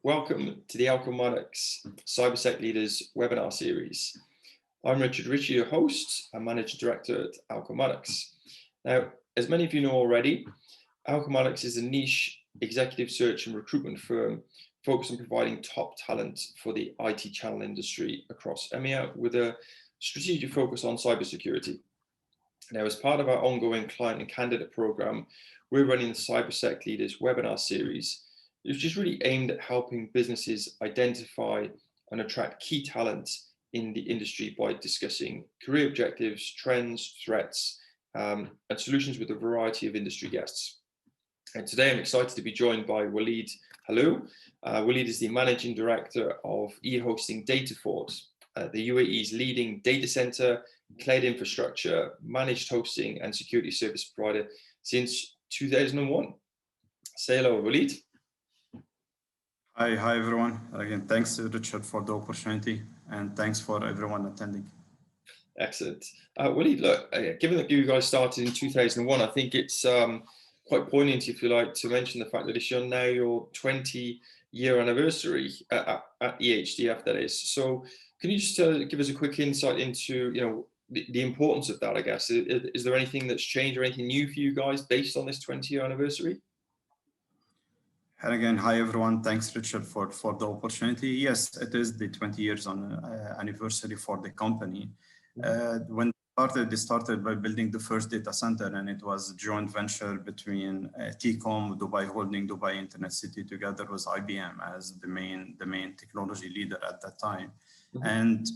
Welcome to the Alchemonics CyberSEC Leaders Webinar Series. I'm Richard Ritchie, your host and Managing Director at Alchemonics. Now, as many of you know already, Alchemonics is a niche executive search and recruitment firm focused on providing top talent for the IT channel industry across EMEA with a strategic focus on cybersecurity. Now, as part of our ongoing client and candidate program, we're running the CyberSEC Leaders Webinar Series, which is really aimed at helping businesses identify and attract key talent in the industry by discussing career objectives, trends, threats, and solutions with a variety of industry guests. And today I'm excited to be joined by Waleed Heloo. Waleed is the Managing Director of eHosting Datafort, the UAE's leading data center, cloud infrastructure, managed hosting and security service provider since 2001. Say hello, Waleed. Hi everyone. Again, thanks Richard for the opportunity and thanks for everyone attending. Excellent. Waleed, look, given that you guys started in 2001, I think it's quite poignant, if you like, to mention the fact that it's now your 20-year anniversary at EHDF, that is. So can you just give us a quick insight into, the importance of that, I guess? Is there anything that's changed or anything new for you guys based on this 20-year anniversary? And again, hi everyone. Thanks, Richard, for the opportunity. Yes, it is the 20 years anniversary for the company. When they started by building the first data center, and it was a joint venture between TCOM, Dubai Holding, Dubai Internet City, together with IBM as the main technology leader at that time. And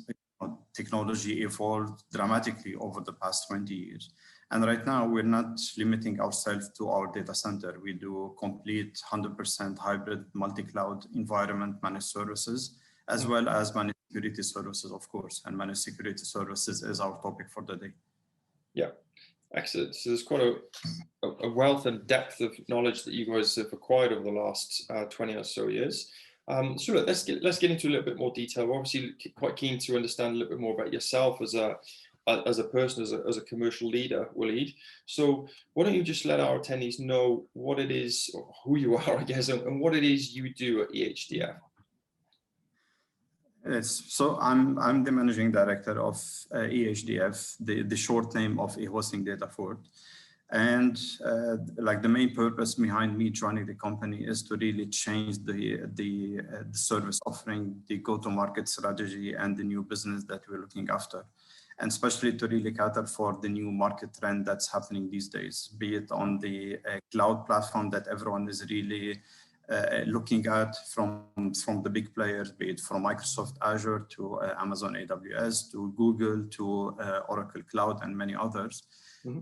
technology evolved dramatically over the past 20 years. And right now, we're not limiting ourselves to our data center. We do complete 100% hybrid multi-cloud environment managed services, as well as managed security services, of course. And managed security services is our topic for the day. Yeah, excellent. So there's quite a wealth and depth of knowledge that you guys have acquired over the last 20 or so years. So look, let's get into a little bit more detail. We're obviously quite keen to understand a little bit more about yourself as a person, as a commercial leader, Waleed. So why don't you just let our attendees know what it is, or who you are, I guess, and what it is you do at EHDF. Yes, so I'm the managing director of eHDF, the short name of eHosting Datafort. And like the main purpose behind me joining the company is to really change the service offering, the go-to-market strategy, and the new business that we're looking after. And especially to really cater for the new market trend that's happening these days, be it on the cloud platform that everyone is really looking at from the big players, be it from Microsoft Azure to Amazon AWS to Google to Oracle Cloud and many others.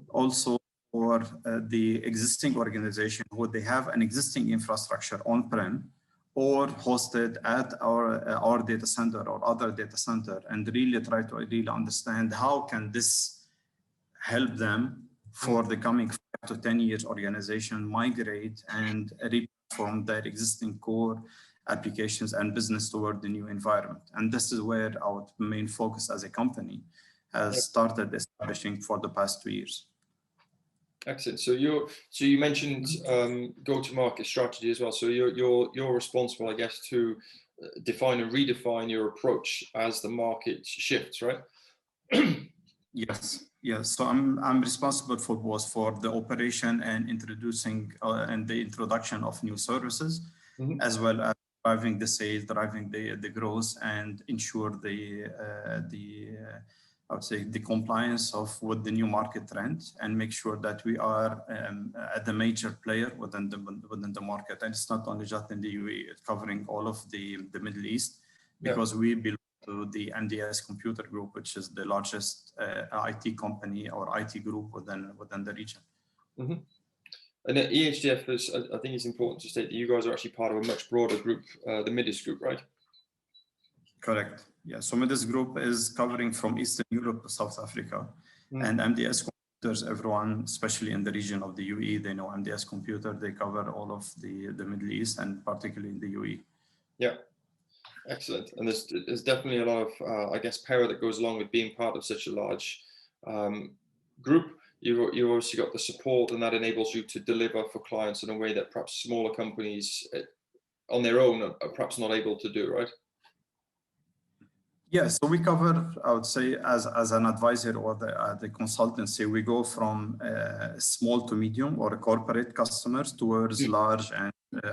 Also, for the existing organization where they have an existing infrastructure on-prem or hosted at our data center or other data center, and really try to really understand how can this help them for the coming 5 to 10 years organization migrate and from their existing core applications and business toward the new environment. And this is where our main focus as a company has started establishing for the past 2 years. Excellent. So you mentioned go-to-market strategy as well. So you're responsible, I guess, to define and redefine your approach as the market shifts, right? Yes. So I'm responsible for both for the operation and introducing and the introduction of new services, as well as driving the sales, driving the growth, and ensure I would say the compliance with the new market trend, and make sure that we are at the major player within the market. And it's not only just in the UAE, it's covering all of the Middle East, because we belong to the MDS Computer Group, which is the largest IT company or IT group within the region. And at EHDF, I think it's important to state that you guys are actually part of a much broader group, the Midis Group, right? Correct. Yeah. So Midis Group is covering from Eastern Europe to South Africa, and MDS Computers, everyone, especially in the region of the UAE, they know MDS Computer. They cover all of the Middle East and particularly in the UAE. Yeah. Excellent. And there's definitely a lot of, I guess, power that goes along with being part of such a large group. You've obviously got the support, and that enables you to deliver for clients in a way that perhaps smaller companies on their own are perhaps not able to do, right? Yeah, so we cover, I would say, as an advisor or the consultancy, we go from small to medium or corporate customers towards large and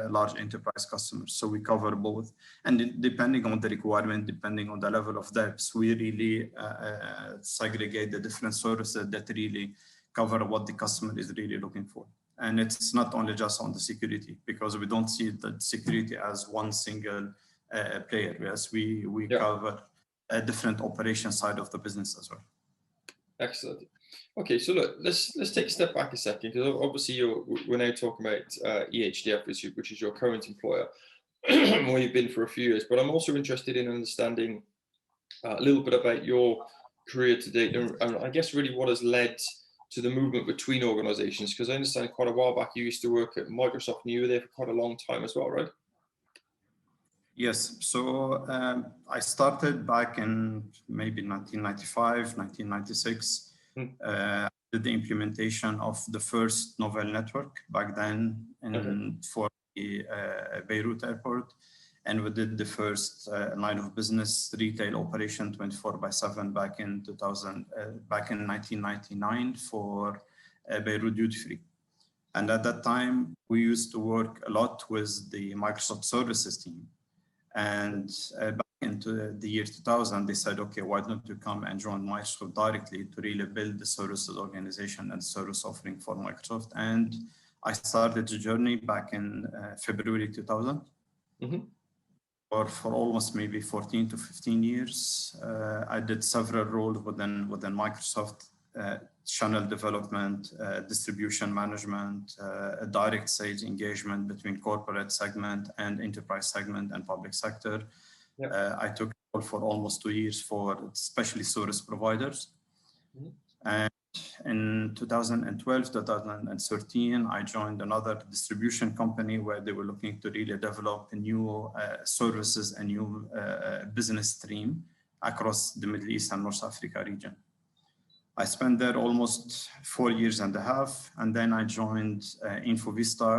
large enterprise customers. So we cover both. And depending on the requirement, depending on the level of depth, we really segregate the different services that really cover what the customer is really looking for. And it's not only just on the security, because we don't see the security as one single player. Yes, we cover a different operation side of the business as well. Excellent. Okay, so look, let's take a step back a second, because obviously we're now talking about eHDF, which is your current employer, where you've been for a few years. But I'm also interested in understanding a little bit about your career to date, and I guess really what has led to the movement between organizations, because I understand quite a while back you used to work at Microsoft and you were there for quite a long time as well, right? Yes, so I started back in maybe 1995, 1996. Did the implementation of the first novel network back then for the Beirut airport. And we did the first line of business retail operation 24/7 back in 1999 for Beirut duty free. And at that time, we used to work a lot with the Microsoft services team. And back into the year 2000, they said, okay, why don't you come and join Microsoft directly to really build the services organization and service offering for Microsoft. And I started the journey back in February 2000. For almost maybe 14 to 15 years. I did several roles within Microsoft, channel development, distribution management, direct sales engagement between corporate segment and enterprise segment and public sector. I took for almost 2 years for especially service providers. And in 2012, 2013, I joined another distribution company where they were looking to really develop a new services and new business stream across the Middle East and North Africa region. I spent there almost 4 years and a half, and then I joined InfoVista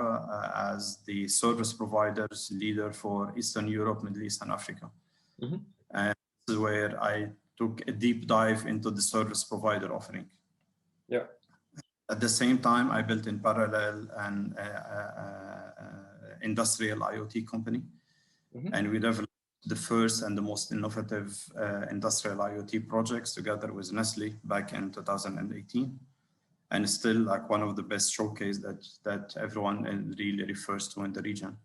as the service providers leader for Eastern Europe, Middle East, and Africa. And this is where I took a deep dive into the service provider offering. At the same time, I built in parallel an industrial IoT company, and we developed the first and the most innovative industrial IoT projects together with Nestle back in 2018, and still like one of the best showcase that everyone really refers to in the region.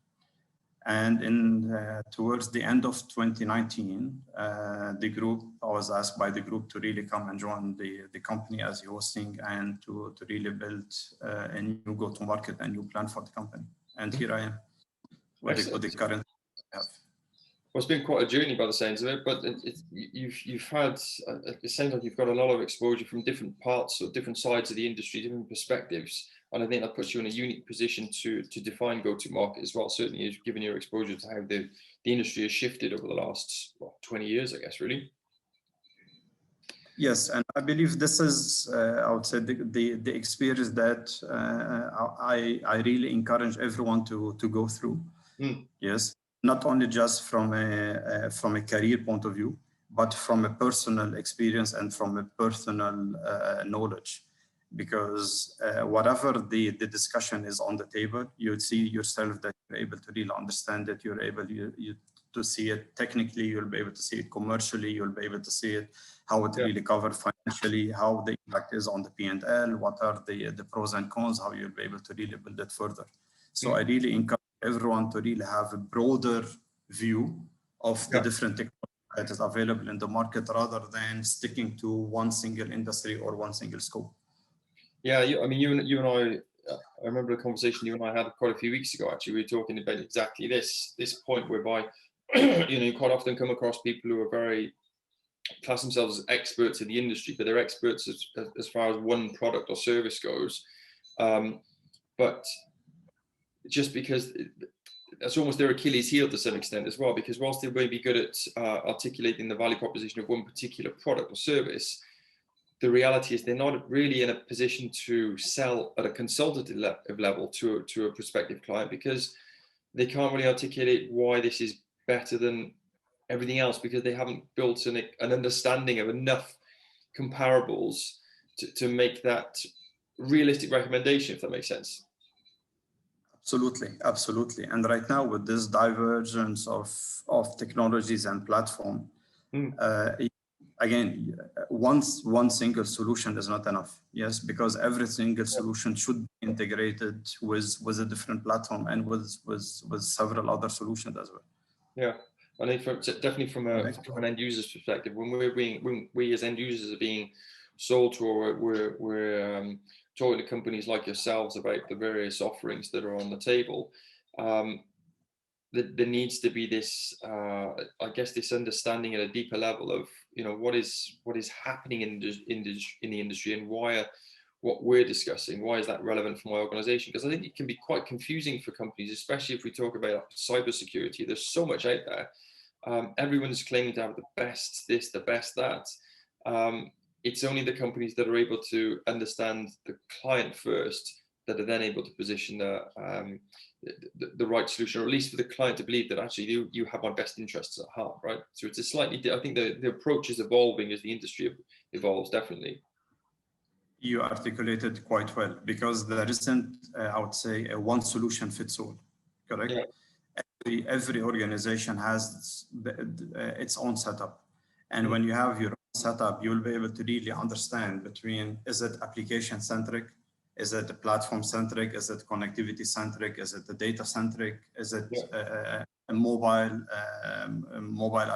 And towards the end of 2019, I was asked by the group to really come and join the company as eHosting and to really build a new go-to-market and new plan for the company. And here I am with the current I have. Well, it's been quite a journey by the sounds of it, but you've had, it sounds like you've got a lot of exposure from different parts or different sides of the industry, different perspectives. And I think that puts you in a unique position to define go-to-market as well, certainly given your exposure to how the industry has shifted over the last 20 years, I guess, really. Yes, and I believe this is, I would say, the experience that I really encourage everyone to go through. Yes, not only just from a career point of view, but from a personal experience and from a personal knowledge. Because whatever the discussion is on the table, you see yourself that you're able to really understand it, you're able to see it technically, you'll be able to see it commercially, you'll be able to see it, how it really covered financially, how the impact is on the P&L, what are the pros and cons, how you'll be able to really build it further. So I really encourage everyone to really have a broader view of the different technology that is available in the market rather than sticking to one single industry or one single scope. Yeah, I mean, you and I remember a conversation you and I had quite a few weeks ago, actually. We were talking about exactly this point whereby, you quite often come across people who are class themselves as experts in the industry, but they're experts as far as one product or service goes. But just because that's almost their Achilles heel to some extent as well, because whilst they may be good at articulating the value proposition of one particular product or service, the reality is they're not really in a position to sell at a consultative level to a prospective client, because they can't really articulate why this is better than everything else because they haven't built an understanding of enough comparables to make that realistic recommendation, if that makes sense. Absolutely, absolutely. And right now with this divergence of technologies and platform, again, one single solution is not enough. Yes, because every single solution should be integrated with a different platform and with several other solutions as well. Yeah, I think definitely from an end user's perspective, when we as end users are being sold to, or we're talking to companies like yourselves about the various offerings that are on the table, there needs to be this, I guess, this understanding at a deeper level of, what is happening in the industry, and what we're discussing, why is that relevant for my organization? Because I think it can be quite confusing for companies, especially if we talk about cybersecurity. There's so much out there. Everyone's claiming to have the best this, the best that. It's only the companies that are able to understand the client first that are then able to position the right solution, or at least for the client to believe that actually you have my best interests at heart, right? So it's a slightly, I think the approach is evolving as the industry evolves, definitely. You articulated quite well, because there isn't, I would say, a one solution fits all, correct? Yeah. Every organization has its own setup. And when you have your own setup, you'll be able to really understand between, is it application centric? Is it platform centric? Is it connectivity centric? Is it the data centric? Is it a mobile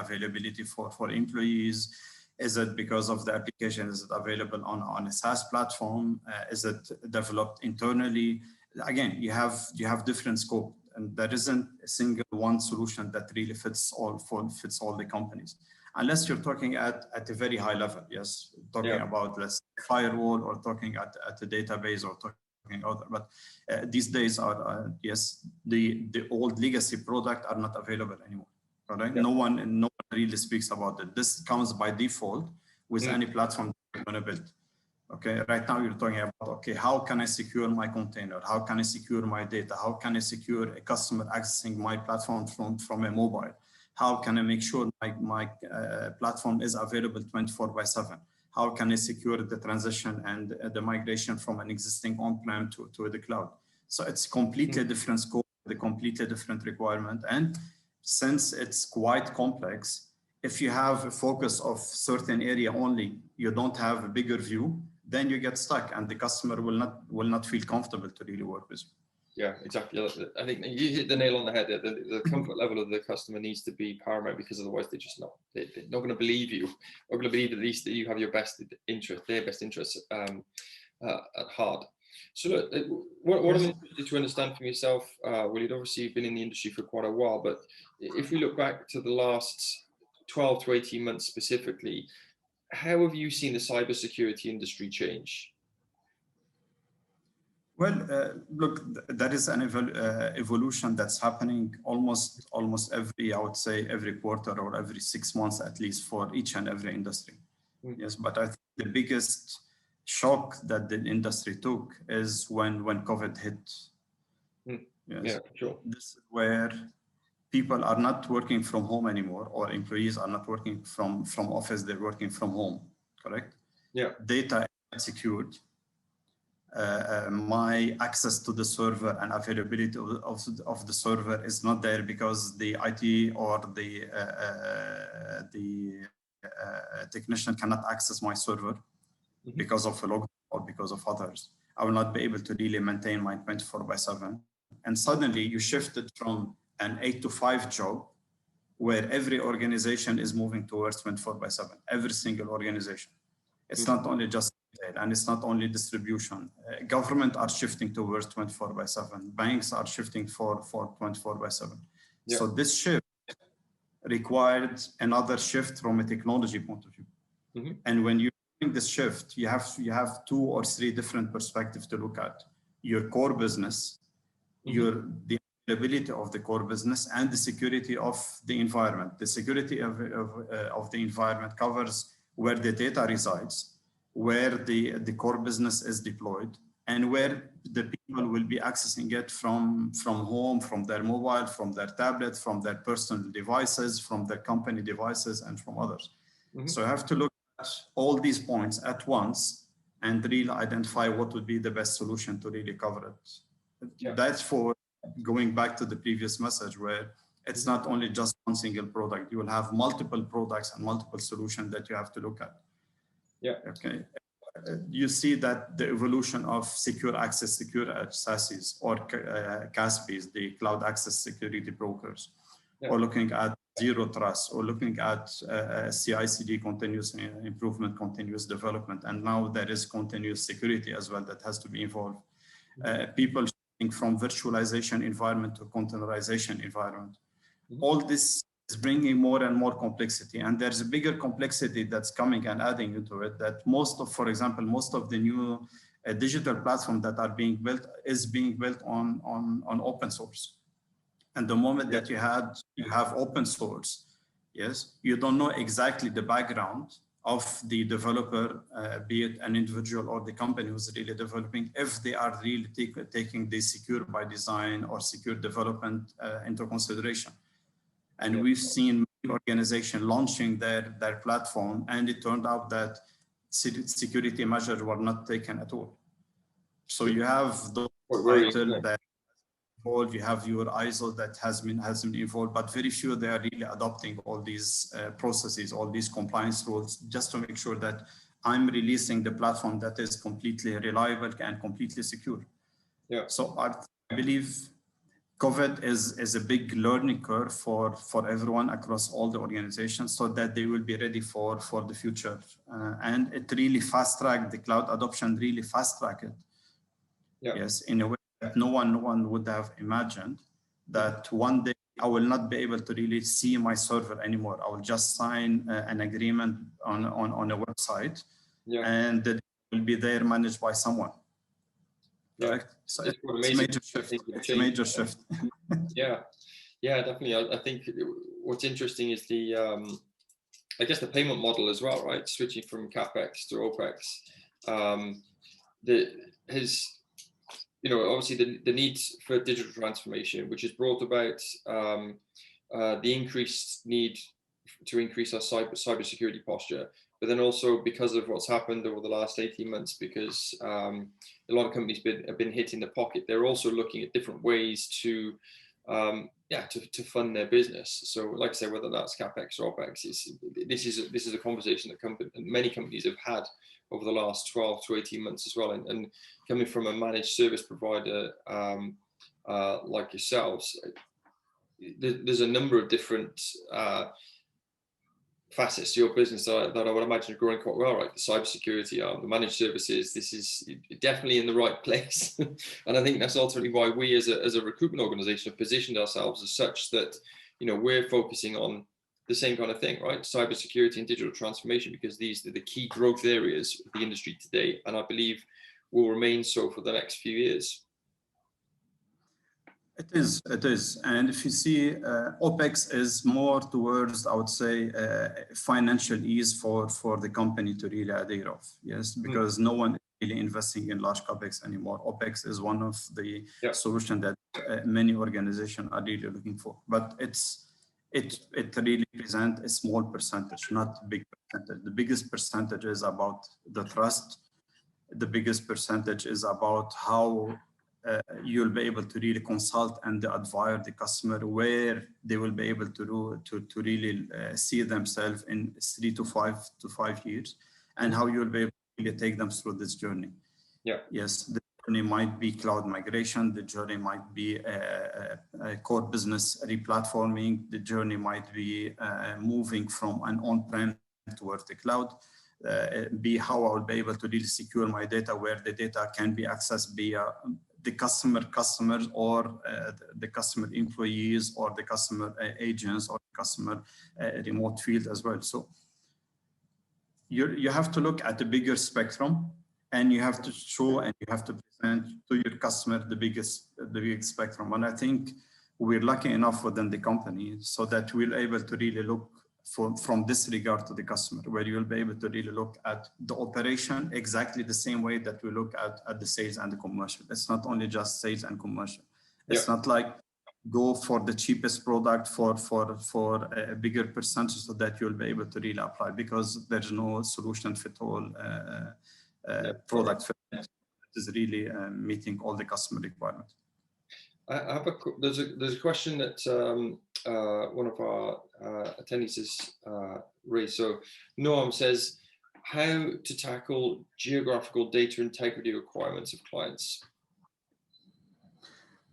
availability for employees? Is it because of the application? Is it available on a SaaS platform? Is it developed internally? Again, you have different scope, and there isn't a single one solution that really fits all the companies, unless you're talking at a very high level. Yes, talking about, let's say, firewall, or talking at a database, or talking other. But these days are yes, the old legacy product are not available anymore. Correct? No one really speaks about it. This comes by default with any platform you're going to build. Okay, right now you're talking about, okay, how can I secure my container? How can I secure my data? How can I secure a customer accessing my platform from a mobile? How can I make sure my platform is available 24/7? How can I secure the transition and the migration from an existing on-prem to the cloud? So it's completely different scope, the completely different requirement. And since it's quite complex, if you have a focus of certain area only, you don't have a bigger view, then you get stuck, and the customer will not feel comfortable to really work with you. Yeah, exactly. I think you hit the nail on the head. The comfort level of the customer needs to be paramount, because otherwise they're not going to believe you. They're going to believe at least that you have your best interest, their best interests at heart. So look, what I'm interested to understand from yourself, Waleed, obviously you've been in the industry for quite a while, but if we look back to the last 12 to 18 months specifically, how have you seen the cybersecurity industry change? Well, look, that is an evolution that's happening almost every, I would say, every quarter or every 6 months at least, for each and every industry. Yes, but I think the biggest shock that the industry took is when COVID hit. Yes. Yeah, sure. This is where people are not working from home anymore, or employees are not working from office, they're working from home, correct? Yeah. Data is secured. My access to the server and availability of the server is not there because the IT or the technician cannot access my server because of a lockdown or because of others. I will not be able to really maintain my 24/7. And suddenly you shifted from an 8 to 5 job, where every organization is moving towards 24/7, every single organization. It's not only just retail, and it's not only distribution. Government are shifting towards 24/7. Banks are shifting for 24/7. Yeah. So this shift required another shift from a technology point of view. And when you're doing this shift, you have 2 or 3 different perspectives to look at. Your core business, the availability of the core business, and the security of the environment. The security of the environment covers where the data resides, where the core business is deployed, and where the people will be accessing it from home, from their mobile, from their tablet, from their personal devices, from their company devices, and from others. So you have to look at all these points at once and really identify what would be the best solution to really cover it. That's for going back to the previous message, where it's not only just one single product. You will have multiple products and multiple solutions that you have to look at. Okay. You see that the evolution of secure access, secure SASEs, or CASPs, the cloud access security brokers, or looking at zero trust, or looking at CI/CD, continuous improvement, continuous development, and now there is continuous security as well that has to be involved. People shifting from virtualization environment to containerization environment. All this is bringing more and more complexity, and there's a bigger complexity that's coming and adding into it, that most of, for example, most of the new digital platforms that are being built is being built on open source. And the moment that you have open source, yes, you don't know exactly the background of the developer, be it an individual or the company who's really developing, if they are really taking the secure by design or secure development into consideration. And we've seen organizations launching their platform, and it turned out that security measures were not taken at all. So you have those titles that involved, you have your ISO that has been involved, but very few they are really adopting all these processes, all these compliance rules, just to make sure that I'm releasing the platform that is completely reliable and completely secure. So I believe COVID is a big learning curve for everyone across all the organizations, so that they will be ready for the future. And it really fast-tracked the cloud adoption, really fast-tracked it. Yes, in a way that no one would have imagined, that one day I will not be able to really see my server anymore. I will just sign an agreement on a website, and it will be there managed by someone. Correct? So it's a major shift. It's a major shift. Yeah, definitely. I think what's interesting is the, I guess the payment model as well, right? Switching from capex to Opex. Obviously the need for digital transformation, which has brought about the increased need to increase our cybersecurity posture, but then also because of what's happened over the last 18 months, because a lot of companies have been hit in the pocket, they're also looking at different ways to fund their business. So like I say, whether that's capex or Opex, this is a conversation that many companies have had over the last 12 to 18 months as well. And coming from a managed service provider like yourselves, there's a number of different facets to your business that I would imagine are growing quite well, right? The cybersecurity, the managed services, this is definitely in the right place. And I think that's ultimately why we as a recruitment organization have positioned ourselves as such that, we're focusing on the same kind of thing, right? Cybersecurity and digital transformation, because these are the key growth areas of the industry today. And I believe will remain so for the next few years. It is. And if you see, Opex is more towards, I would say, financial ease for the company to really adhere of. Yes, because no one is really investing in large capex anymore. Opex is one of the solutions that many organizations are really looking for. But it really presents a small percentage, not a big percentage. The biggest percentage is about the trust. The biggest percentage is about how you'll be able to really consult and advise the customer where they will be able to really see themselves in 3 to 5 years, and how you'll be able to really take them through this journey. Yes, the journey might be cloud migration, the journey might be a core business replatforming, the journey might be moving from an on-prem towards the cloud. Be how I will be able to really secure my data, where the data can be accessed via the customers, or the customer employees, or the customer agents, or customer remote field as well. So you have to look at the bigger spectrum, and you have to show and you have to present to your customer the biggest spectrum. And I think we're lucky enough within the company so that we're able to really look from this regard to the customer, where you'll be able to really look at the operation exactly the same way that we look at the sales and the commercial. It's not only just sales and commercial. It's not like go for the cheapest product for a bigger percentage so that you'll be able to really apply, because there's no solution fit all product fit that is really meeting all the customer requirements. I have there's a question that one of our attendees has raised. So Noam says, how to tackle geographical data integrity requirements of clients?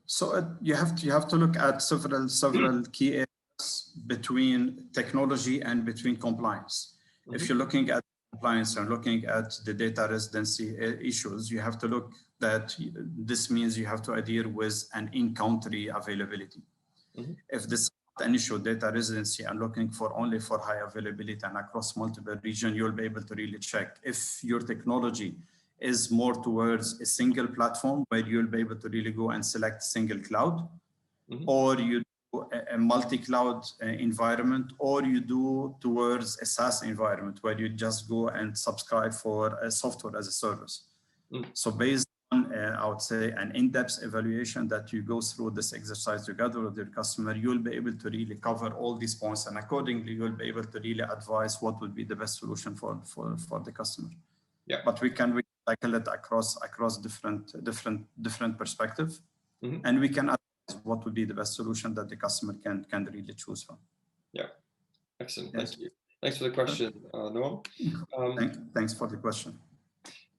So you have to look at several key areas between technology and between compliance. If you're looking at compliance and looking at the data residency issues, you have to look that this means you have to adhere with an in-country availability. If this is an issue, data residency, and looking for only for high availability and across multiple regions, you'll be able to really check if your technology is more towards a single platform where you'll be able to really go and select single cloud, or you do a multi-cloud environment, or you do towards a SaaS environment where you just go and subscribe for a software as a service. So based on, I would say, an in-depth evaluation that you go through this exercise together with your customer, you'll be able to really cover all these points, and accordingly, you'll be able to really advise what would be the best solution for the customer. Yeah. But we can tackle it across different perspectives, and we can advise what would be the best solution that the customer can really choose from. Yeah. Excellent. Yes. Thank you. Thanks for the question, Noam. Thanks for the question.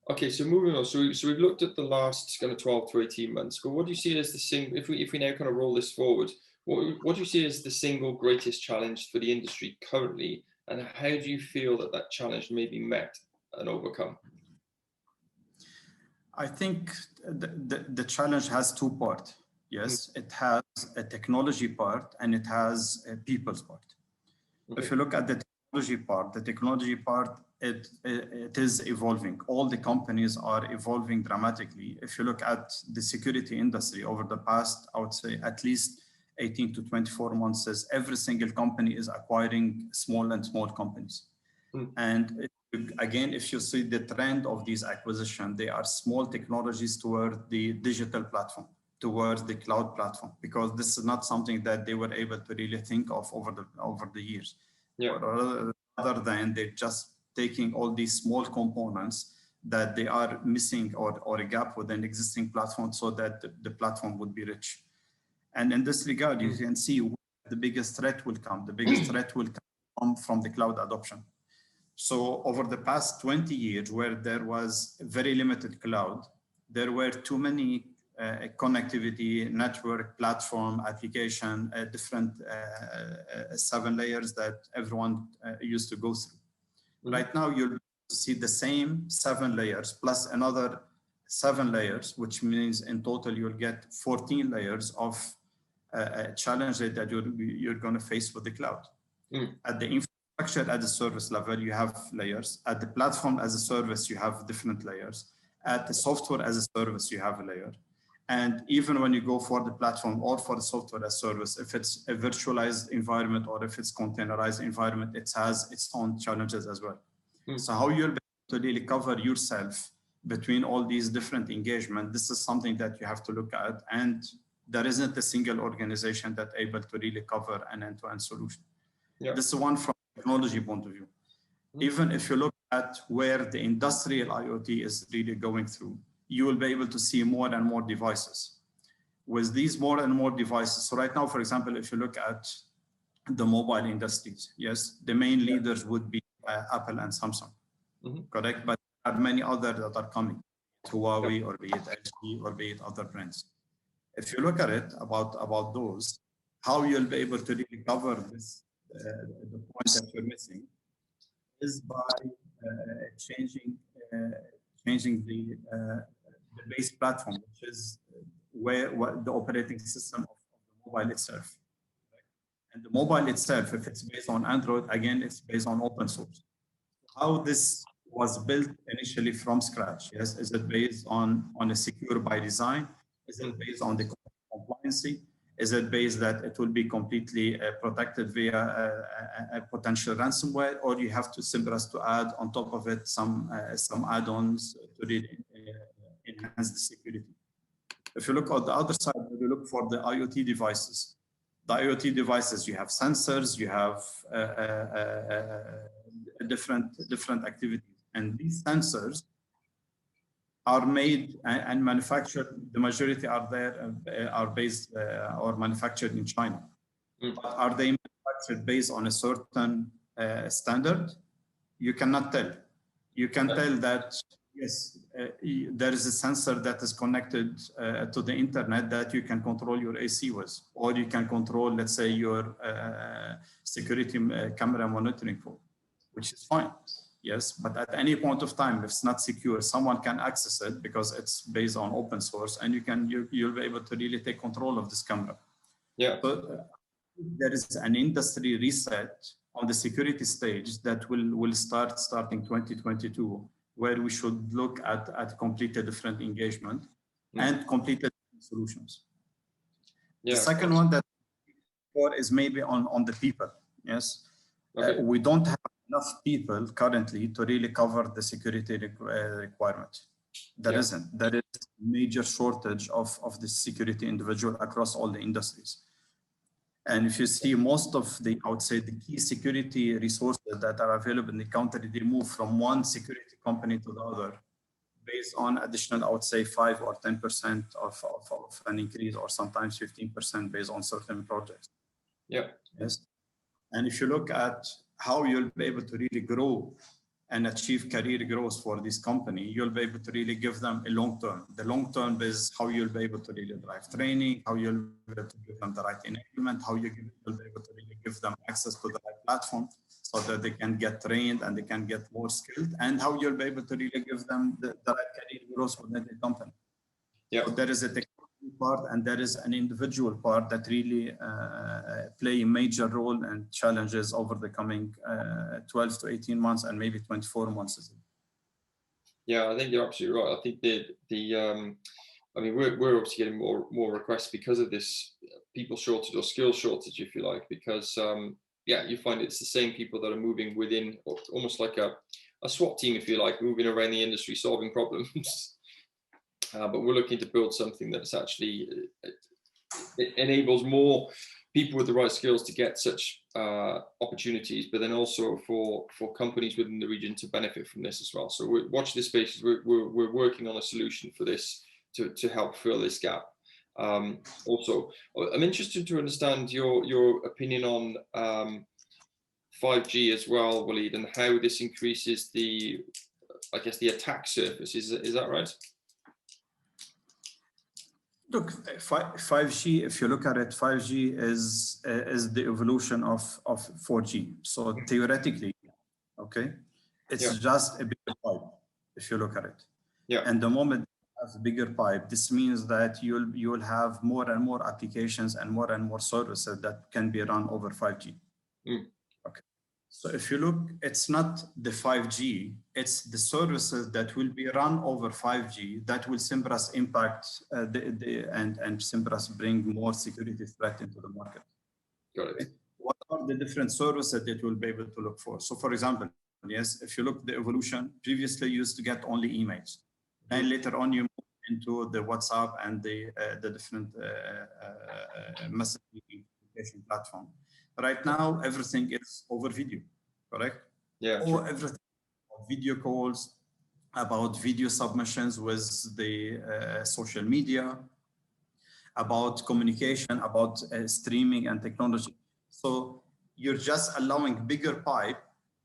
Okay, so moving on. So we've looked at the last kind of 12 to 18 months, but what do you see as the single, if we now kind of roll this forward, what do you see as the single greatest challenge for the industry currently, and how do you feel that challenge may be met and overcome? I think the challenge has two parts. Yes, it has a technology part and it has a people's part. If you look at the technology part, it is evolving. All the companies are evolving dramatically. If you look at the security industry over the past, I would say at least 18 to 24 months, every single company is acquiring small companies. And again, if you see the trend of these acquisitions, they are small technologies toward the digital platform, towards the cloud platform, because this is not something that they were able to really think of over the years. Yeah. Rather than they're just taking all these small components that they are missing or a gap within existing platform so that the platform would be rich. And in this regard, you can see where the biggest threat will come. The biggest threat will come from the cloud adoption. So over the past 20 years, where there was very limited cloud, there were too many connectivity, network, platform, application, different 7 layers that everyone used to go through. Right now, you'll see the same 7 layers plus another 7 layers, which means in total, you'll get 14 layers of challenge that you're going to face with the cloud. At the infrastructure as a service level, you have layers. At the platform as a service, you have different layers. At the software as a service, you have a layer. And even when you go for the platform or for the software as a service, if it's a virtualized environment or if it's containerized environment, it has its own challenges as well. So how you'll be able to really cover yourself between all these different engagements, this is something that you have to look at. And there isn't a single organization that's able to really cover an end-to-end solution. Yeah. This is one from a technology point of view. Even if you look at where the industrial IoT is really going through, you will be able to see more and more devices. With these more and more devices, so right now, for example, if you look at the mobile industries, yes, the main leaders would be Apple and Samsung, correct? But there are many others that are coming, Huawei, or be it LG, or be it other brands. If you look at it, about those, how you'll be able to really cover this, the point that you're missing, is by changing the base platform, which is what the operating system of the mobile itself. And the mobile itself, if it's based on Android, again, it's based on open source. How this was built initially from scratch, yes, is it based on a secure by design? Is it based on the compliancy? Is it based that it will be completely protected via a potential ransomware, or you have to SymRest to add on top of it some add-ons to really, enhance the security? If you look on the other side, you look for the IoT devices. The IoT devices, you have sensors, you have different activities, and these sensors are made and manufactured. The majority are there, are based or manufactured in China. But are they manufactured based on a certain standard? You cannot tell. You can tell that, yes, there is a sensor that is connected to the internet that you can control your AC with, or you can control, let's say, your security camera monitoring for, which is fine. Yes, but at any point of time, if it's not secure, someone can access it because it's based on open source, and you'll be able to really take control of this camera. Yeah. But there is an industry reset on the security stage that will starting 2022, where we should look at completely different engagement and completely different solutions. Yeah, the second one that is maybe on the people. Yes, okay. We don't have enough people currently to really cover the security requirement. There isn't. There is major shortage of the security individual across all the industries. And if you see most of the, I would say, the key security resources that are available in the country, they move from one security company to the other based on additional, I would say, 5 or 10% of an increase, or sometimes 15% based on certain projects. Yeah. Yes. And if you look at how you'll be able to really grow and achieve career growth for this company, you'll be able to really give them a long term. The long term is how you'll be able to really drive training, how you'll be able to give them the right enablement, how you'll be able to really give them access to the right platform so that they can get trained and they can get more skilled, and how you'll be able to really give them the right career growth within the company. Yeah. So there is a technology part and there is an individual part that really play a major role and challenges over the coming 12 to 18 months and maybe 24 months. Yeah, I think you're absolutely right. I think I mean, we're obviously getting more requests because of this people shortage or skill shortage, if you like, because yeah, you find it's the same people that are moving within, almost like a SWAT team, if you like, moving around the industry, solving problems. But we're looking to build something that's actually, it enables more people with the right skills to get such opportunities, but then also for companies within the region to benefit from this as well. So watch this space. We're working on a solution for this to help fill this gap. Also, I'm interested to understand your opinion on 5G as well, Waleed, and how this increases the, I guess, the attack surface. Is that right? Look, 5G, if you look at it, 5G is the evolution of 4G. So theoretically, okay, it's just a bigger pipe, if you look at it. Yeah. And the moment you have a bigger pipe, this means that you'll have more and more applications and more services that can be run over 5G. Okay. So if you look, it's not the 5G, it's the services that will be run over 5G that will SymRest impact and SymRest bring more security threat into the market. Got it. Okay. What are the different services that you'll be able to look for? So for example, yes, if you look the evolution, previously you used to get only emails. Then later on you move into the WhatsApp and the different messaging communication platform. Right now, everything is over video, correct? Yeah. Or everything, video calls, about video submissions with the social media, about communication, about streaming and technology. So you're just allowing bigger pipe.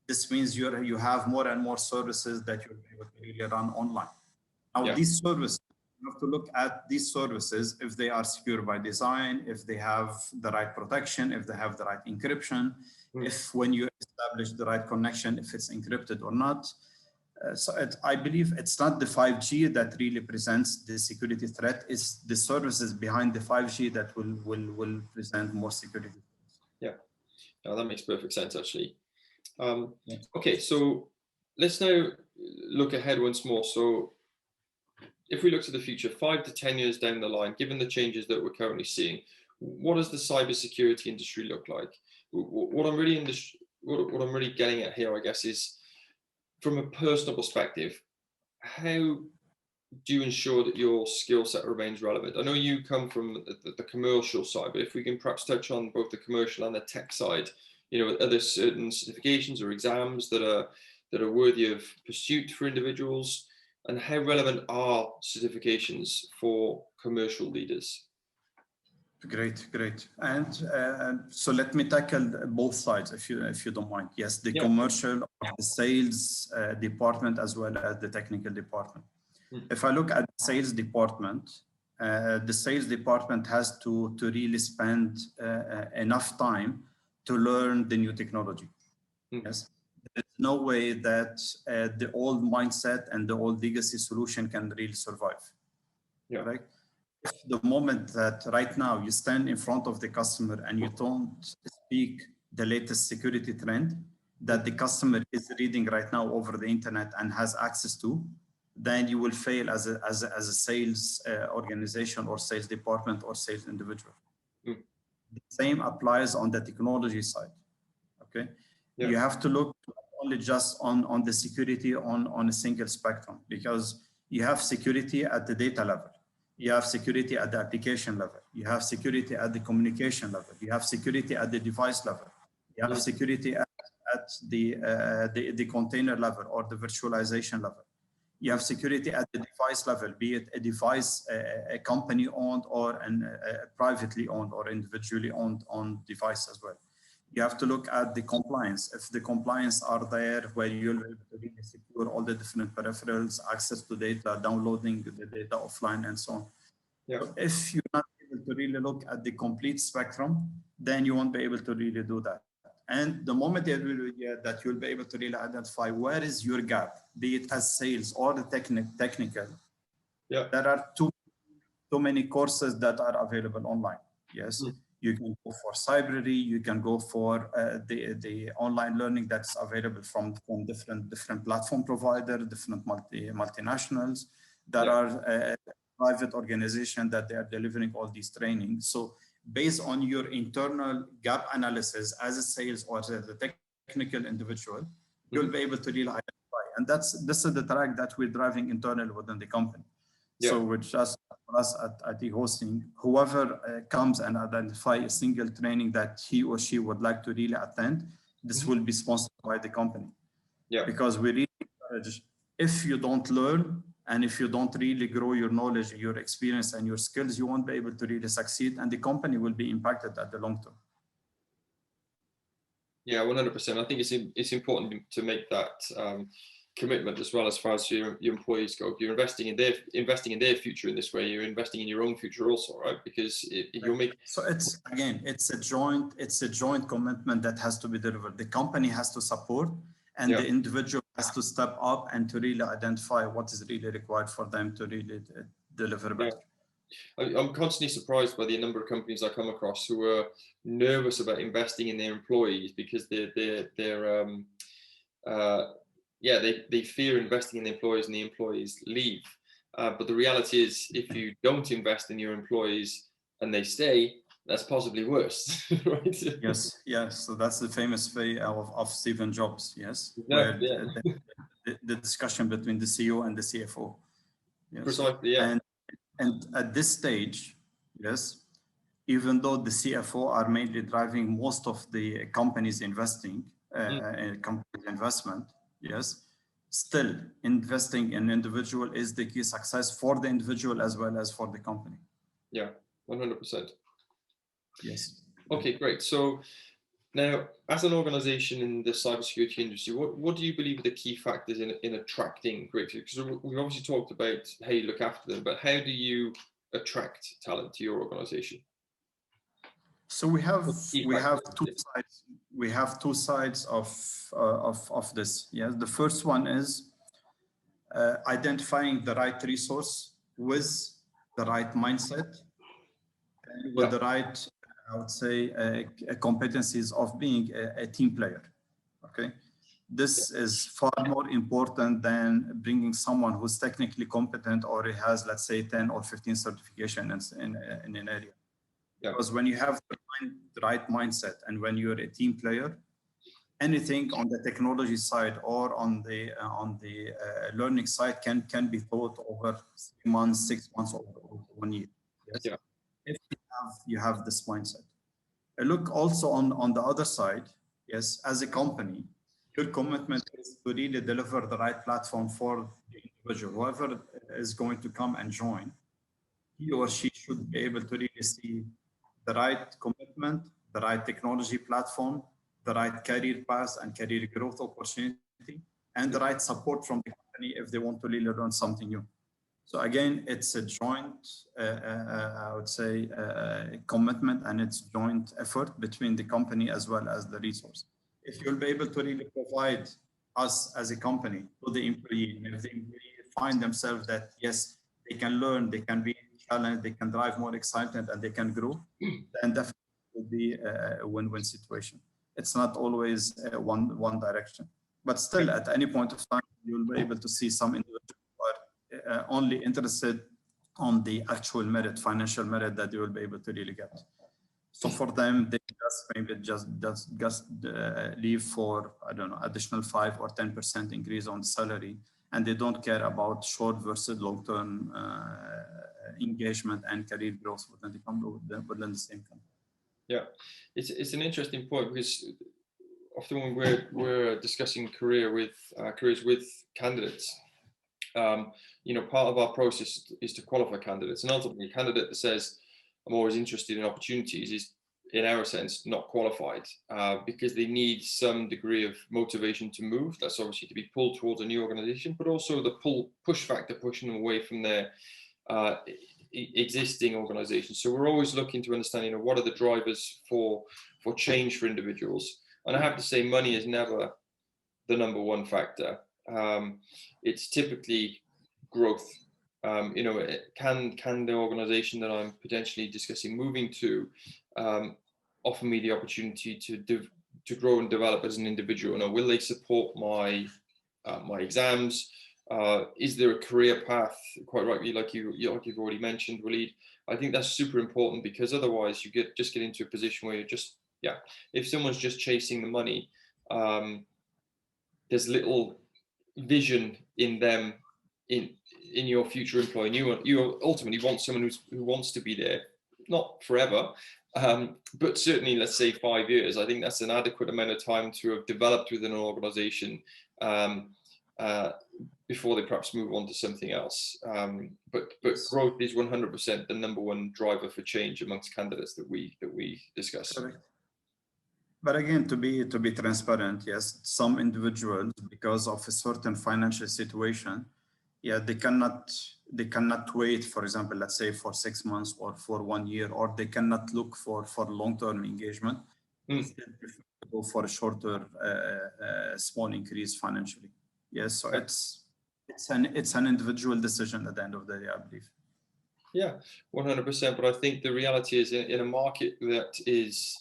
This means you have more and more services that you'll be able to really run online. Now, these services, you have to look at these services if they are secure by design, if they have the right protection, if they have the right encryption, if when you establish the right connection, if it's encrypted or not. So I believe it's not the 5G that really presents the security threat, it's the services behind the 5G that will present more security. Yeah, no, that makes perfect sense actually. Okay, so let's now look ahead once more. So if we look to the future, 5 to 10 years down the line, given the changes that we're currently seeing, what does the cybersecurity industry look like? What I'm really getting at here, I guess, is from a personal perspective, how do you ensure that your skill set remains relevant? I know you come from the commercial side, but if we can perhaps touch on both the commercial and the tech side, are there certain certifications or exams that are worthy of pursuit for individuals, and how relevant are certifications for commercial leaders? Great, great. And so let me tackle both sides, if you don't mind. Yes, the commercial, the sales department, as well as the technical department. If I look at the sales department has to really spend enough time to learn the new technology. Yes, there's no way that the old mindset and the old legacy solution can really survive. Right? The moment that right now you stand in front of the customer and you don't speak the latest security trend that the customer is reading right now over the internet and has access to, then you will fail as a sales organization or sales department or sales individual. The same applies on the technology side. Okay, you have to look only just on the security on a single spectrum, because you have security at the data level. You have security at the application level. You have security at the communication level. You have security at the device level. You have security at the container level or the virtualization level. You have security at the device level, be it a device, a company owned or a privately owned or individually owned device as well. You have to look at the compliance. If the compliance are there where you'll be able to really secure all the different peripherals, access to data, downloading the data offline, and so on. So if you're not able to really look at the complete spectrum, then you won't be able to really do that. And the moment that you'll be able to really identify where is your gap, be it as sales or the technical, there are too many courses that are available online. Yes. You can go for Cybrary, you can go for the online learning that's available from different platform providers, different multinationals that are private organizations that they are delivering all these trainings. So based on your internal gap analysis as a sales or as a technical individual, you'll be able to really identify. And this is the track that we're driving internally within the company. So we're just for us at eHosting, whoever comes and identify a single training that he or she would like to really attend, this will be sponsored by the company. Because we really encourage, if you don't learn and if you don't really grow your knowledge, your experience and your skills, you won't be able to really succeed, and the company will be impacted at the long term. Yeah, 100%. I think it's important to make that commitment as well, as far as your employees go. You're investing in their future in this way. You're investing in your own future also, right? Because you'll make. So it's a joint commitment that has to be delivered. The company has to support, and the individual has to step up and to really identify what is really required for them to really deliver better. I'm constantly surprised by the number of companies I come across who are nervous about investing in their employees because they fear investing in the employees and the employees leave. But the reality is, if you don't invest in your employees and they stay, that's possibly worse, right? Yes. So that's the famous way of Steve Jobs. Yes, where the discussion between the CEO and the CFO. Yes. Precisely. Yeah. And at this stage, yes, even though the CFO are mainly driving most of the company's investment, yes, still investing in individual is the key success for the individual as well as for the company. Yeah, 100%. Yes. Okay, great. So now, as an organization in the cybersecurity industry, what do you believe are the key factors in attracting great people? Because we've obviously talked about how you look after them, but how do you attract talent to your organization? So we have two sides. We have two sides of this. Yes, the first one is identifying the right resource with the right mindset and with the right, I would say, competencies of being a team player. Okay, this is far more important than bringing someone who's technically competent or has, let's say, 10 or 15 certifications in an area. Because when you have the right mindset and when you're a team player, anything on the technology side or on the learning side can be taught over 3 months, 6 months, or 1 year. Yes. Yeah. If you have this mindset. Look also on the other side, yes, as a company, your commitment is to really deliver the right platform for the individual. Whoever is going to come and join, he or she should be able to really see the right commitment, the right technology platform, the right career path and career growth opportunity, and the right support from the company if they want to really learn something new. So again, it's a joint, I would say, commitment, and it's joint effort between the company as well as the resource. If you'll be able to really provide us as a company to the employee, and if the employee find themselves that, yes, they can learn, they can be challenged, they can drive more excitement, and they can grow, then definitely will be a win-win situation. It's not always one direction, but still at any point of time, you'll be able to see some individuals only interested on the actual merit, financial merit that they will be able to really get. So for them, they just leave for, I don't know, additional 5 or 10% increase on salary, and they don't care about short versus long-term engagement and career growth within the same company. Yeah, it's an interesting point, because often when we're discussing careers with candidates, part of our process is to qualify candidates, and ultimately a candidate that says I'm always interested in opportunities is, in our sense, not qualified, because they need some degree of motivation to move. That's obviously to be pulled towards a new organization, but also the push factor pushing them away from their existing organization. So we're always looking to understand, what are the drivers for change for individuals. And I have to say, money is never the number one factor. It's typically growth. Can the organization that I'm potentially discussing moving to offer me the opportunity to grow and develop as an individual? Will they support my exams? Is there a career path? Quite rightly, like you've already mentioned, Waleed. I think that's super important, because otherwise you get into a position where if someone's just chasing the money, there's little vision in them in your future employee. You ultimately want someone who wants to be there, not forever, but certainly, let's say 5 years. I think that's an adequate amount of time to have developed within an organization before they perhaps move on to something else. But growth is 100% the number one driver for change amongst candidates that we discuss. Correct. But again, to be transparent, yes, some individuals, because of a certain financial situation, they cannot wait, for example, let's say for 6 months or for 1 year, or they cannot look for long-term engagement. Instead, prefer to go for a shorter, small increase financially. Yes, so it's an individual decision at the end of the day, I believe. Yeah, 100%. But I think the reality is, in a market that is,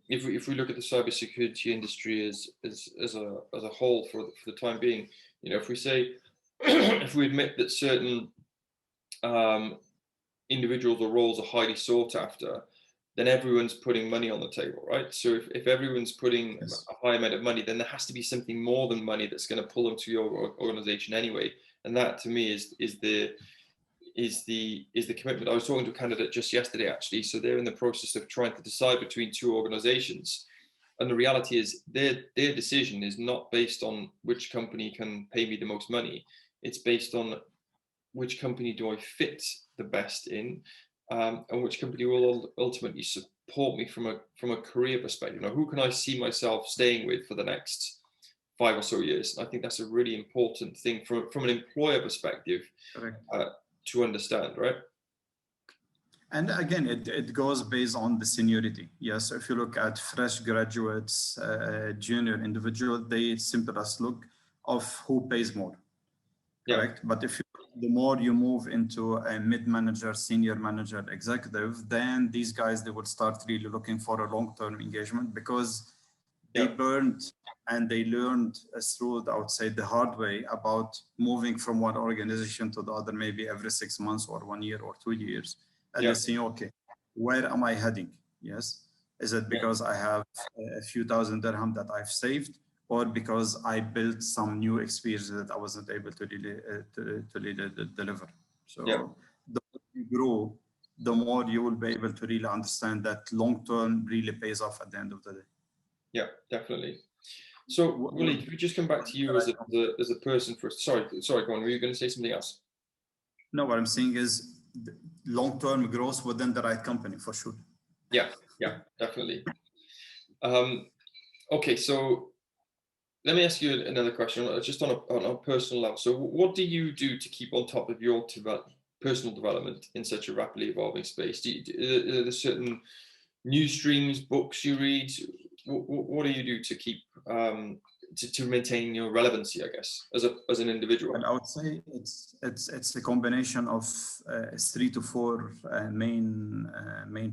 if we look at the cybersecurity industry as a whole for the time being, if we say if we admit that certain individuals or roles are highly sought after, then everyone's putting money on the table, right? So if everyone's putting a high amount of money, then there has to be something more than money that's going to pull them to your organization anyway. And that, to me, is the commitment. I was talking to a candidate just yesterday, actually. So they're in the process of trying to decide between 2 organizations. And the reality is their decision is not based on which company can pay me the most money. It's based on which company do I fit the best in, and which company will ultimately support me from a career perspective. Who can I see myself staying with for the next 5 or so years? And I think that's a really important thing from an employer perspective to understand, right? And again, it goes based on the seniority. Yes, if you look at fresh graduates, junior individual, they simply just look of who pays more. Correct. But if the more you move into a mid-manager, senior manager, executive, then these guys, they would start really looking for a long-term engagement, because they burned and they learned through, I would say, the hard way about moving from one organization to the other, maybe every 6 months or 1 year or 2 years. And they say, okay, where am I heading? Yes. Is it because I have a few thousand dirham that I've saved, or because I built some new experience that I wasn't able to really deliver? So the more you grow, the more you will be able to really understand that long term really pays off at the end of the day. Yeah, definitely. So, Waleed, if we just come back to you as a person first. Sorry, go on. Were you going to say something else? No, what I'm saying is long-term growth within the right company for sure. Yeah, definitely. Okay, so let me ask you another question, just on a personal level. So, what do you do to keep on top of your personal development in such a rapidly evolving space? Are there certain news streams, books you read? What do you do to keep to maintain your relevancy, I guess, as an individual? And I would say it's a combination of 3 to 4 main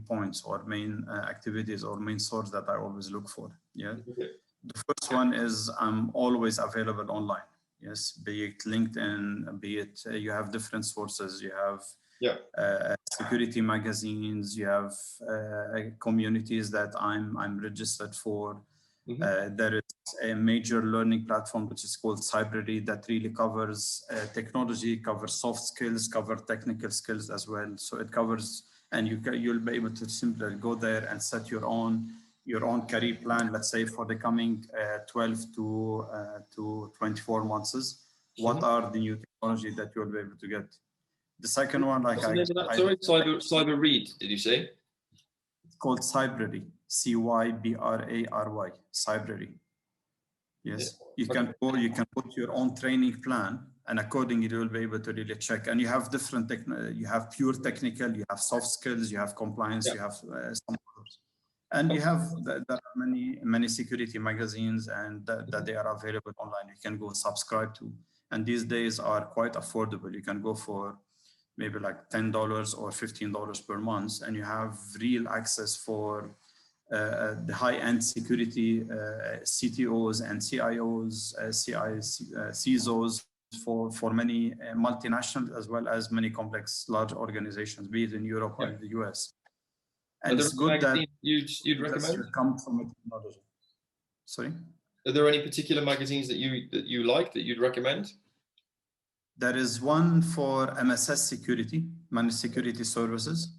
points or main activities or main sources that I always look for. Yeah. Okay. The first one is I'm always available online. Yes, be it LinkedIn, be it you have different sources. You have security magazines. You have communities that I'm registered for. There is a major learning platform which is called CyberSEC that really covers technology, covers soft skills, covers technical skills as well. So it covers, and you'll be able to simply go there and set your own career plan. Let's say for the coming 12 to 24 months, what are the new technology that you'll be able to get? The second one, sorry, CyberSEC, did you say? It's called CyberSEC, CYBRARY, CyberSEC. Yes, you can put your own training plan, and accordingly you will be able to really check. And you have different you have pure technical, you have soft skills, you have compliance, you have some others, and you have there are many security magazines, and that they are available online. You can go subscribe to, and these days are quite affordable. You can go for maybe like $10 or $15 per month, and you have real access for the high-end security CTOs and CIOs, CISOs for many multinational as well as many complex large organizations, be it in Europe or in the US. And it's good that you'd recommend come from a technology. Sorry? Are there any particular magazines that you like that you'd recommend? There is one for MSS security, managed security services.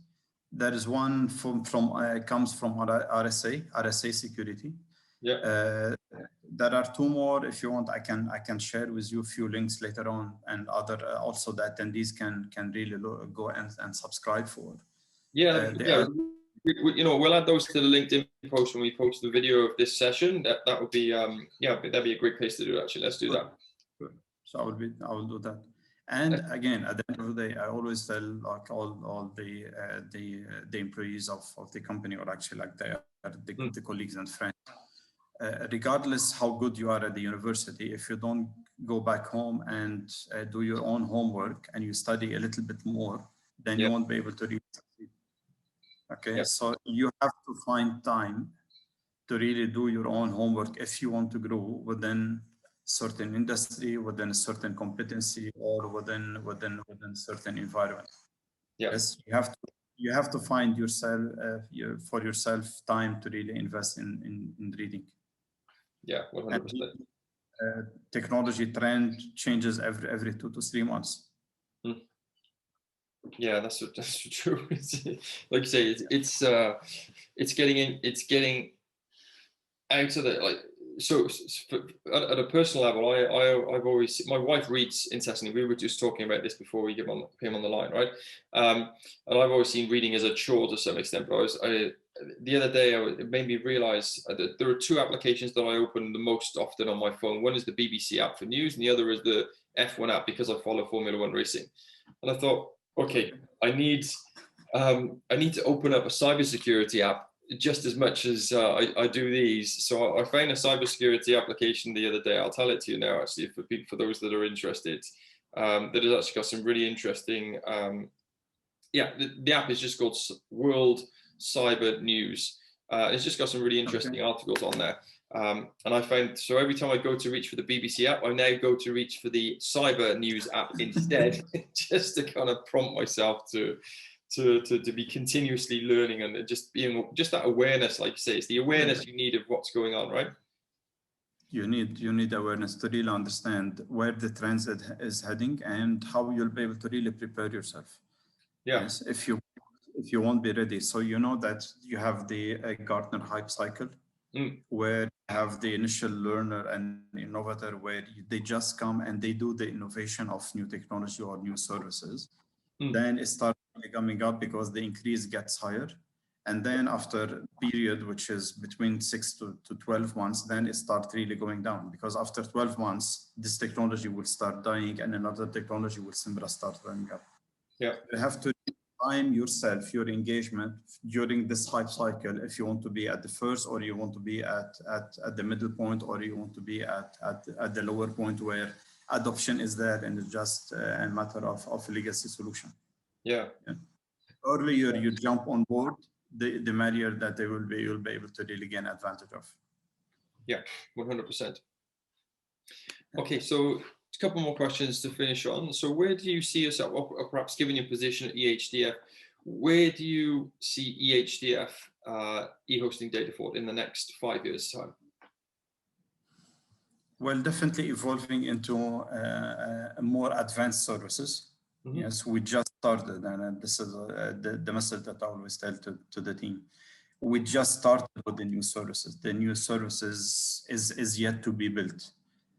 There is one comes from RSA security. Yeah. There are 2 more. If you want, I can share with you a few links later on, and other also the attendees can really go and subscribe for. Yeah. We'll add those to the LinkedIn post when we post the video of this session. That would be that'd be a great place to do it. Actually, let's do that. So I will do that. And again, at the end of the day, I always tell like all the employees of the company, or actually like the colleagues and friends, regardless how good you are at the university, if you don't go back home and do your own homework and you study a little bit more, then you won't be able to really succeed. Okay, so you have to find time to really do your own homework if you want to grow within certain industry, within a certain competency, or within certain environment. Yes, you have to find yourself for yourself time to really invest in reading. Yeah, 100%. Technology trend changes every 2 to 3 months. Yeah, that's true. Like you say, it's getting out of the like. So at a personal level, I've always, my wife reads incessantly. We were just talking about this before we came on the line, right? And I've always seen reading as a chore to some extent. But the other day, it made me realize that there are 2 applications that I open the most often on my phone. One is the BBC app for news, and the other is the F1 app because I follow Formula 1 racing. And I thought, okay, I need to open up a cybersecurity app just as much as I do these. So I found a cybersecurity application the other day. I'll tell it to you now, actually, for those that are interested. That has actually got some really interesting. The app is just called World Cyber News. It's just got some really interesting articles on there. And I found, so every time I go to reach for the BBC app, I now go to reach for the Cyber News app instead, just to kind of prompt myself to to be continuously learning and just being just that awareness, like you say, it's the awareness you need of what's going on, right? You need awareness to really understand where the trend is heading and how you'll be able to really prepare yourself. Yeah. Yes, if you won't be ready. So you know that you have the Gartner hype cycle, where you have the initial learner and innovator, where they just come and they do the innovation of new technology or new services. Then it starts coming up because the increase gets higher. And then after a period, which is between 6 to 12 months, then it starts really going down, because after 12 months, this technology will start dying and another technology will simply start running up. Yeah. You have to time yourself, your engagement during this hype cycle, if you want to be at the first, or you want to be at the middle point, or you want to be at the lower point where adoption is there and it's just a matter of a legacy solution. Yeah. Earlier you jump on board, the merrier that you'll be able to really gain advantage of. Yeah, 100%. Okay, so a couple more questions to finish on. So where do you see yourself, or perhaps given your position at eHDF, where do you see eHDF, eHosting Datafort, in the next 5 years' time? Well, definitely evolving into more advanced services. Yes, we just started, and this is the message that I always tell to the team. We just started with the new services. The new services is yet to be built.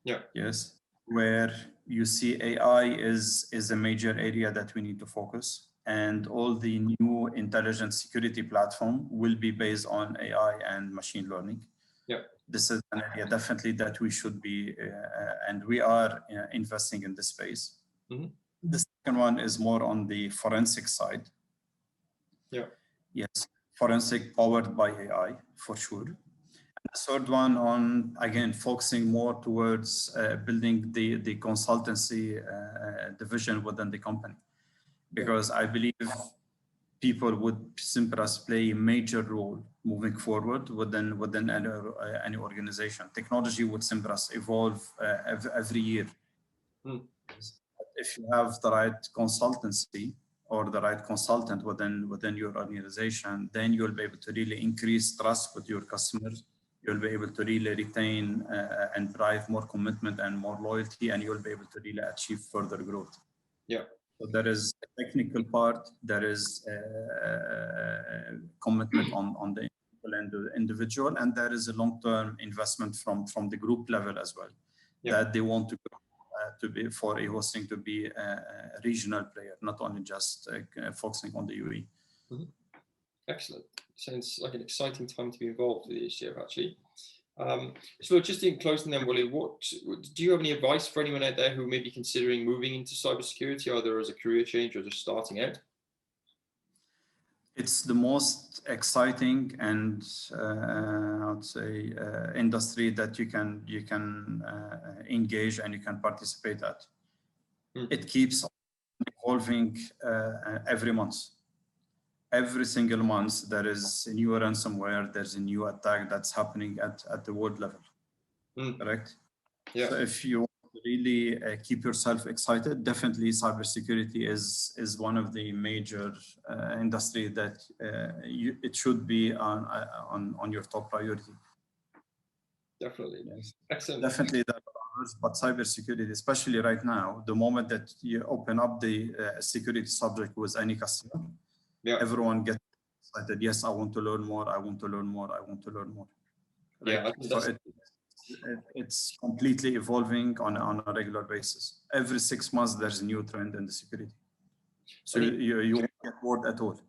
Yeah. Yes, where you see AI is a major area that we need to focus, and all the new intelligent security platform will be based on AI and machine learning. Yeah. This is an area definitely that we should be, and we are investing in this space. The second one is more on the forensic side. Yeah. Yes, forensic powered by AI for sure. And the third one on, again, focusing more towards building the consultancy division within the company, because I believe people would simply play a major role moving forward within any organization. Technology would simply evolve every year. If you have the right consultancy or the right consultant within your organization, then you'll be able to really increase trust with your customers. You'll be able to really retain and drive more commitment and more loyalty, and you'll be able to really achieve further growth. Yeah. So there is a technical part, there is commitment on the individual, and there is a long-term investment from the group level as well, that they want to be for eHosting to be a regional player, not only just focusing on the UAE. Excellent. Sounds like an exciting time to be involved with eHDF, actually. So just in closing then, Waleed, do you have any advice for anyone out there who may be considering moving into cybersecurity, either as a career change or just starting out? It's the most exciting and I would say industry that you can engage and you can participate at. It keeps evolving every month. Every single month there is a new ransomware, there's a new attack that's happening at the world level. Correct? Yeah. So if you really keep yourself excited, definitely cybersecurity is one of the major industry that it should be on your top priority. Definitely. Yes. Excellent. Definitely that, but cybersecurity, especially right now, the moment that you open up the security subject with any customer, everyone gets excited. Yes, I want to learn more. I want to learn more. I want to learn more. Right? Yeah, so it's completely evolving on a regular basis. Every 6 months, there's a new trend in the security. So you won't get bored at all.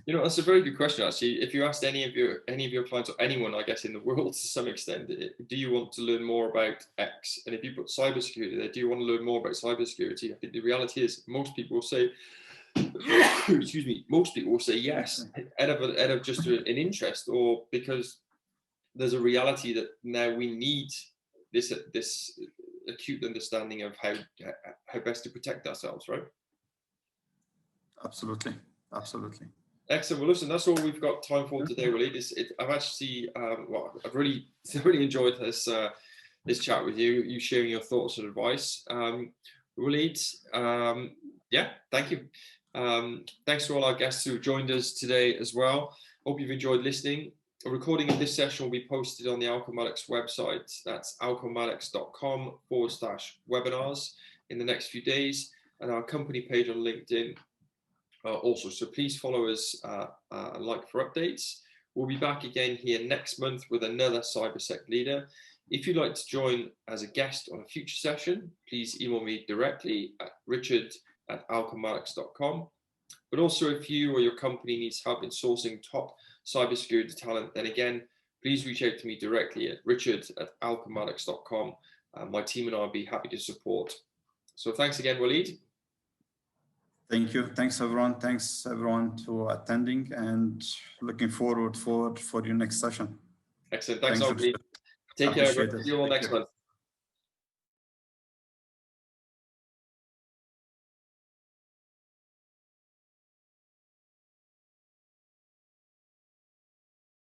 You know, that's a very good question, actually. If you asked any of your clients, or anyone, I guess, in the world to some extent, do you want to learn more about X? And if you put cybersecurity there, do you want to learn more about cybersecurity? I think the reality is most people will say, excuse me, most people will say yes, out of just an interest, or because there's a reality that now we need this acute understanding of how best to protect ourselves, right? Absolutely, absolutely. Excellent. Well, listen, that's all we've got time for today, Waleed. I've actually, I've really enjoyed this chat with you. You sharing your thoughts and advice, Waleed. Yeah, thank you. Thanks to all our guests who joined us today as well. Hope you've enjoyed listening. A recording of this session will be posted on the Alchematics website. That's alchematics.com/webinars in the next few days, and our company page on LinkedIn also. So please follow us and like for updates. We'll be back again here next month with another CyberSEC leader. If you'd like to join as a guest on a future session, please email me directly at richard@alchematics.com. But also, if you or your company needs help in sourcing top cybersecurity talent, then again, please reach out to me directly at richard@alchematics.com. My team and I will be happy to support. So thanks again, Waleed. Thank you. Thanks, everyone. Thanks, everyone, to attending, and looking forward for your next session. Excellent. Thanks, Waleed. Take care. See you all next month.